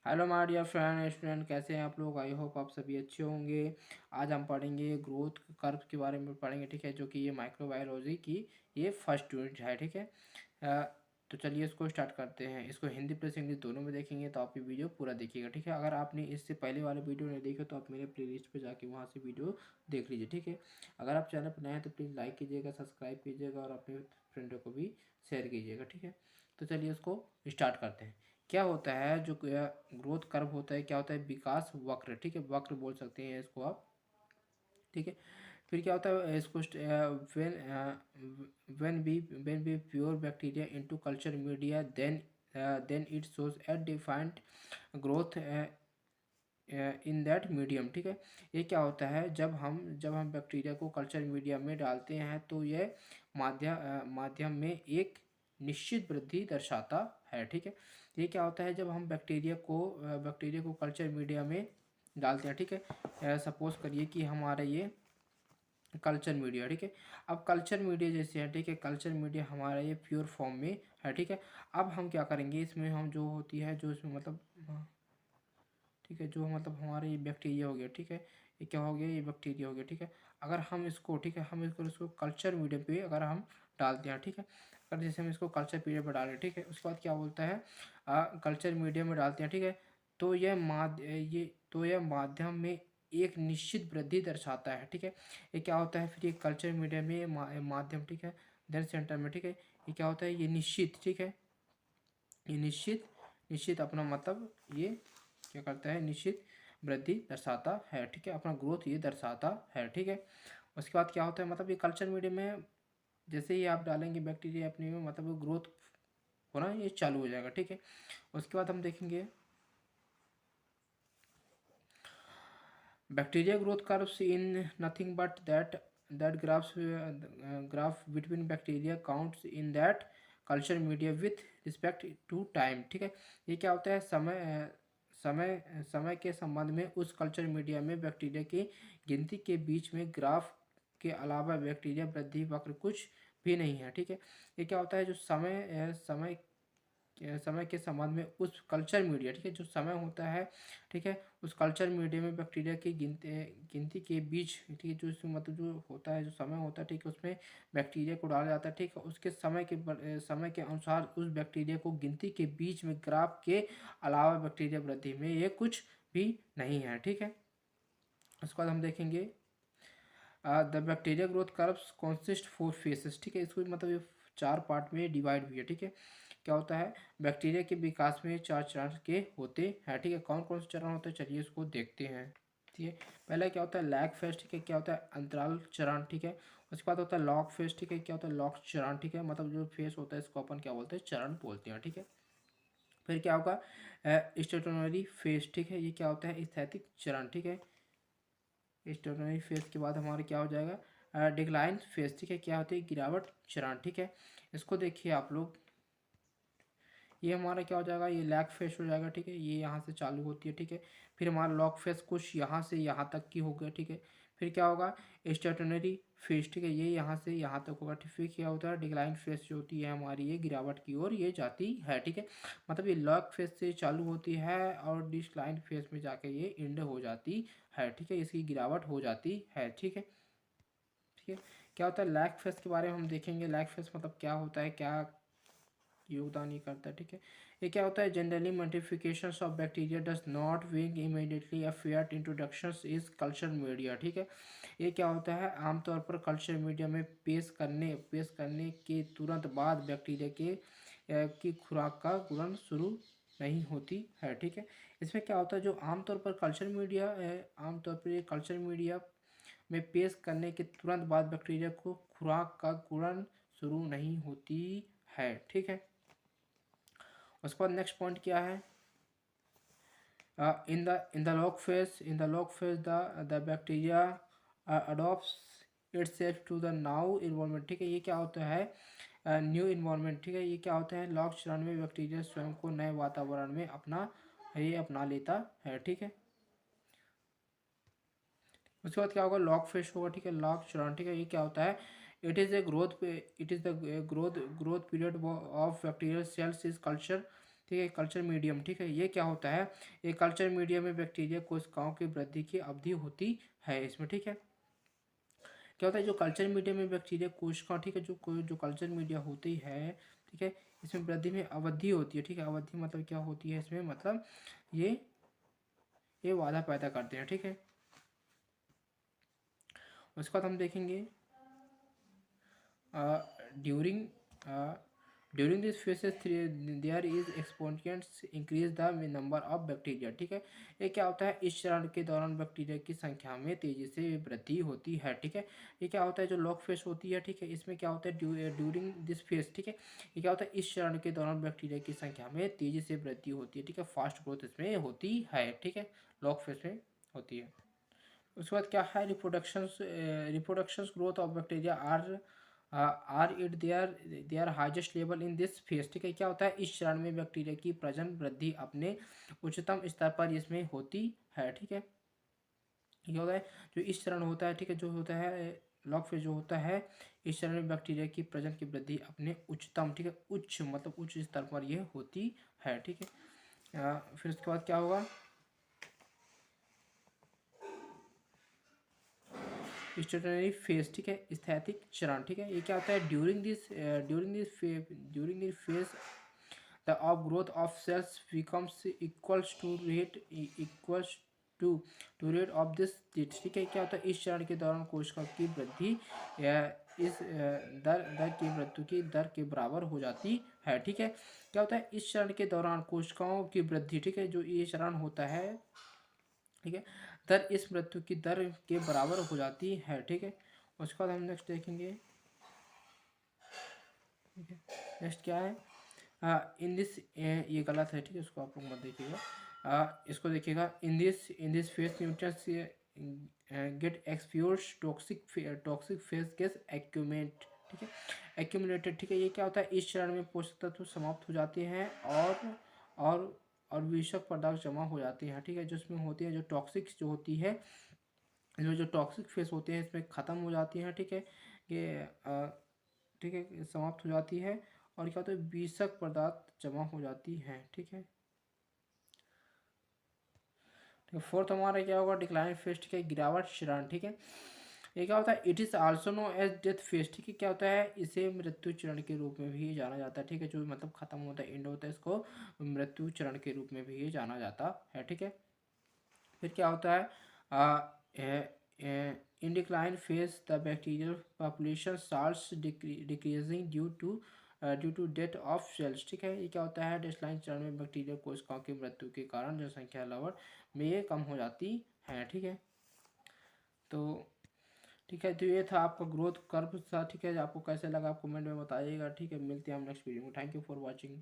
Hello my dear friend student, कैसे हैं आप लोग। आई होप आप सभी अच्छे होंगे। आज हम पढ़ेंगे ग्रोथ कर्व के बारे में पढ़ेंगे, ठीक है, जो कि ये माइक्रोबायोलॉजी की ये फर्स्ट यूनिट है, ठीक है। अ, तो चलिए इसको स्टार्ट करते हैं। इसको हिंदी प्लस इंग्लिश दोनों में देखेंगे, तो आप ये वीडियो पूरा देखिएगा, ठीक है। अगर आपने इससे पहले वाले वीडियो नहीं देखे तो आप मेरे प्लेलिस्ट पे जाके वहाँ से वीडियो देख लीजिए, ठीक है। अगर आप चैनल पर नए हैं तो प्लीज़ लाइक कीजिएगा, सब्सक्राइब कीजिएगा और अपने फ्रेंडों को भी शेयर कीजिएगा, ठीक है। तो चलिए इसको स्टार्ट करते हैं। क्या होता है जो ग्रोथ कर्व होता है, क्या होता है, विकास वक्र, ठीक है, वक्र बोल सकते हैं इसको आप, ठीक है। फिर क्या होता है इसको when we pure bacteria into culture media then it shows a defined growth in that medium, ठीक है। ये क्या होता है, जब हम बैक्टीरिया को कल्चर मीडिया में डालते हैं तो ये माध्यम में एक निश्चित वृद्धि दर्शाता है, ठीक है। ये क्या होता है, जब हम बैक्टीरिया को कल्चर मीडिया में डालते हैं, ठीक है। सपोज करिए कि हमारा ये कल्चर मीडिया, ठीक है। अब कल्चर मीडिया जैसे है, ठीक है, कल्चर मीडिया हमारा ये प्योर फॉर्म में है, ठीक है। अब हम क्या करेंगे, इसमें हम जो होती है जो इसमें मतलब ठीक है, जो मतलब हमारे ये बैक्टीरिया हो गया, ठीक है, ये क्या हो गया, ये बैक्टीरिया हो गया, ठीक है। अगर हम इसको, ठीक है, हम इसको कल्चर मीडियम पे अगर हम डालते हैं, ठीक है, अगर जैसे हम इसको कल्चर पीरियड पर डालें, ठीक है, उसके बाद क्या बोलता है, कल्चर मीडियम में डालते हैं, ठीक है, तो यह माध्यम में एक निश्चित वृद्धि दर्शाता है, ठीक है। ये क्या होता है, फिर ये कल्चर मीडियम में माध्यम, ठीक है, देन सेंटर में, ठीक है, ये क्या होता है, ये निश्चित, ठीक है, ये निश्चित निश्चित अपना मतलब ये क्या करता है, निश्चित वृद्धि दर्शाता है, ठीक है, अपना ग्रोथ ये दर्शाता है, ठीक है। उसके बाद क्या होता है, मतलब ये कल्चर मीडियम में जैसे ही आप डालेंगे बैक्टीरिया अपने में, मतलब वो ग्रोथ होना ये चालू हो जाएगा, ठीक है। उसके बाद हम देखेंगे bacteria growth curves in nothing but that graph between bacteria counts in that culture media with respect to time, ठीक है। ये क्या होता है, समय के संबंध में उस कल्चर मीडिया में बैक्टीरिया की गिनती के बीच में ग्राफ के अलावा बैक्टीरिया वृद्धि वक्र कुछ भी नहीं है, ठीक है। ये क्या होता है, जो समय के संबंध में उस कल्चर मीडिया, ठीक है, जो समय होता है, ठीक है, उस कल्चर मीडिया में बैक्टीरिया की गिनती के बीच, ठीक है, जो इसमें मतलब जो होता है, जो समय होता है, ठीक है, उसमें बैक्टीरिया को डाला जाता है, ठीक है, उसके समय के अनुसार उस बैक्टीरिया को गिनती के बीच में ग्राफ के अलावा बैक्टीरिया वृद्धि में ये कुछ भी नहीं है, ठीक है। उसके बाद हम देखेंगे the bacteria growth curves consist four faces, ठीक है, इसको मतलब ये चार पार्ट में डिवाइड भी है, ठीक है। क्या होता है, बैक्टीरिया के विकास में चार चरण के होते हैं, ठीक है। कौन कौन से चरण होते हैं, चलिए इसको देखते हैं, ठीक है। पहला क्या होता है, लैग फेज, ठीक है, क्या होता है, अंतराल चरण, ठीक है। उसके बाद होता है लॉग फेज, ठीक है, क्या होता है, लॉग चरण, ठीक है, मतलब जो फेज होता है इसको अपन क्या बोलते हैं, चरण बोलते हैं, ठीक है। फिर क्या होगा, स्टेशनरी फेज, ठीक है, ये क्या होता है, स्थैतिक चरण, ठीक है। स्टेशनरी फेज के बाद हमारा क्या हो जाएगा, डिक्लाइन फेज, ठीक है, क्या होती है, गिरावट चरण, ठीक है। इसको देखिए आप लोग, ये हमारा क्या हो जाएगा, ये लैग फेज हो जाएगा, ठीक है, ये यहाँ से चालू होती है, ठीक है। फिर हमारा लॉग फेज कुछ यहाँ से यहाँ तक की हो गया, ठीक है। फिर क्या होगा, स्टेशनरी फेज, ठीक है, ये यहाँ से यहाँ तक होगा, फिर क्या होता है, डिक्लाइन फेज जो होती है हमारी, ये गिरावट की ओर ये जाती है, ठीक है। मतलब ये लॉग फेज से चालू होती है और डिक्लाइन फेज में जाके ये एंड हो जाती है, ठीक है, इसकी गिरावट हो जाती है, ठीक है, ठीक है। क्या होता है, लैग फेज के बारे में हम देखेंगे, लैग फेज मतलब क्या होता है, क्या योगदान ये करता है, ठीक है। ये क्या होता है, generally multiplication of bacteria does not wing immediately affair introductions is culture media, ठीक है। ये क्या होता है, आमतौर पर कल्चर मीडिया में पेश करने के तुरंत बाद बैक्टीरिया की खुराक का गुणन शुरू नहीं होती है, ठीक है। इसमें क्या होता है, जो आमतौर पर आमतौर पर ये कल्चर मीडिया में पेश करने के तुरंत बाद बैक्टीरिया को खुराक का गुणन शुरू नहीं होती है, ठीक है। उसके बाद नेक्स्ट पॉइंट क्या है, in the log phase the bacteria adopts itself to the now environment, ठीक है। ये क्या होता है, न्यू इन्वायरमेंट, ठीक है। ये क्या होता है, लॉग चरण में बैक्टीरिया स्वयं को नए वातावरण में अपना लेता है, ठीक है। उसके बाद क्या होगा, लॉग फेज होगा, ठीक है, लॉग चरण, ठीक है। ये क्या होता है, it is the growth period of bacterial cells is culture, ठीक है। कल्चर मीडियम, ठीक है, ये क्या होता है, ये कल्चर मीडियम में बैक्टीरिया कोशिकाओं की वृद्धि की अवधि होती है इसमें, ठीक है। क्या होता है, जो कल्चर मीडिया में बैक्टीरिया कोशिका, ठीक है, जो कल्चर मीडिया होती है, ठीक है, इसमें वृद्धि में अवधि होती है, ठीक है। अवधि मतलब क्या होती है इसमें, मतलब ये बाधा पैदा करते हैं, ठीक है। उसके बाद हम देखेंगे during during this phases there is exponential increase the number of bacteria, ठीक है। ये क्या होता है, इस चरण के दौरान बैक्टीरिया की संख्या में तेजी से वृद्धि होती है, ठीक है। ये क्या होता है, जो लॉग फेस होती है, ठीक है, इसमें क्या होता है ड्यूरिंग दिस फेस, ठीक है, ये क्या होता है, इस चरण के दौरान बैक्टीरिया की संख्या में तेजी से वृद्धि होती है, ठीक है। फास्ट ग्रोथ इसमें होती है, ठीक है, लॉग फेस में होती है। उसके बाद क्या है, reproduction growth of bacteria are it their highest level in this phase, ठीक है। क्या होता है, इस चरण में बैक्टीरिया की प्रजनन वृद्धि अपने उच्चतम स्तर पर इसमें होती है, ठीक है। क्या होता है, जो इस चरण होता है, ठीक है, जो होता है लॉग फेज जो होता है, इस चरण में बैक्टीरिया की प्रजनन की वृद्धि अपने उच्चतम, ठीक है, उच्च मतलब उच्च स्तर पर यह होती है, ठीक है। फिर उसके बाद क्या होगा, स्टेशनरी फेज, ठीक है, स्थैतिक चरण, ठीक है। ये क्या होता है, during this phase the of growth of cells becomes equals to rate of this, ठीक है। क्या होता है, इस चरण के दौरान कोशिका की वृद्धि इस दर की मृत्यु की दर के बराबर हो जाती है, ठीक है। क्या होता है, इस चरण के दौरान कोशिकाओं की वृद्धि, ठीक है, जो ये चरण होता है, ठीक है, दर इस मृत्यु की दर के बराबर हो जाती है, ठीक है। उसके बाद हम नेक्स्ट देखेंगे, ठीक है, नेक्स्ट क्या है, इन दिस, ये गलत है, ठीक है, इसको आप लोग मत देखिएगा, इसको देखिएगा, in this face nutrients get exposures toxic face gas एक्यूमेंट, ठीक है, एक्यूमुलेटेड, ठीक है। ये क्या होता है, इस चरण में पोषक तत्व समाप्त हो जाते हैं और और विषक पदार्थ जमा हो जाते हैं, ठीक है, जो इसमें होती है, जो टॉक्सिक जो होती है, जो टॉक्सिक फेस होते हैं इसमें ख़त्म हो जाती हैं, ठीक है, ये ठीक है, समाप्त हो जाती है, और क्या होता है, विषक पदार्थ जमा हो जाती हैं, ठीक है। ठीक है, फोर्थ हमारा क्या होगा, डिक्लाइन फेज, ठीक है, गिरावट चरण, ठीक है। ये क्या होता है, it is also known as death phase, ठीक है। क्या होता है, इसे मृत्यु चरण के रूप में भी जाना जाता है, ठीक है, जो मतलब खत्म होता है, एंड होता है, इसको मृत्यु चरण के रूप में भी जाना जाता है, ठीक है। फिर क्या होता है, in decline phase the bacterial population starts decreasing due to death of cells, ठीक है। ये क्या होता है, डिक्लाइन चरण में बैक्टीरियल कोशिकाओं की मृत्यु के कारण जनसंख्या लेवल में ये कम हो जाती है, ठीक है। तो ठीक है, तो ये था आपका ग्रोथ कर्व था, ठीक है। आपको कैसे लगा आप कमेंट में बताइएगा, ठीक है। मिलते हैं हम नेक्स्ट वीडियो में। Thank you for watching.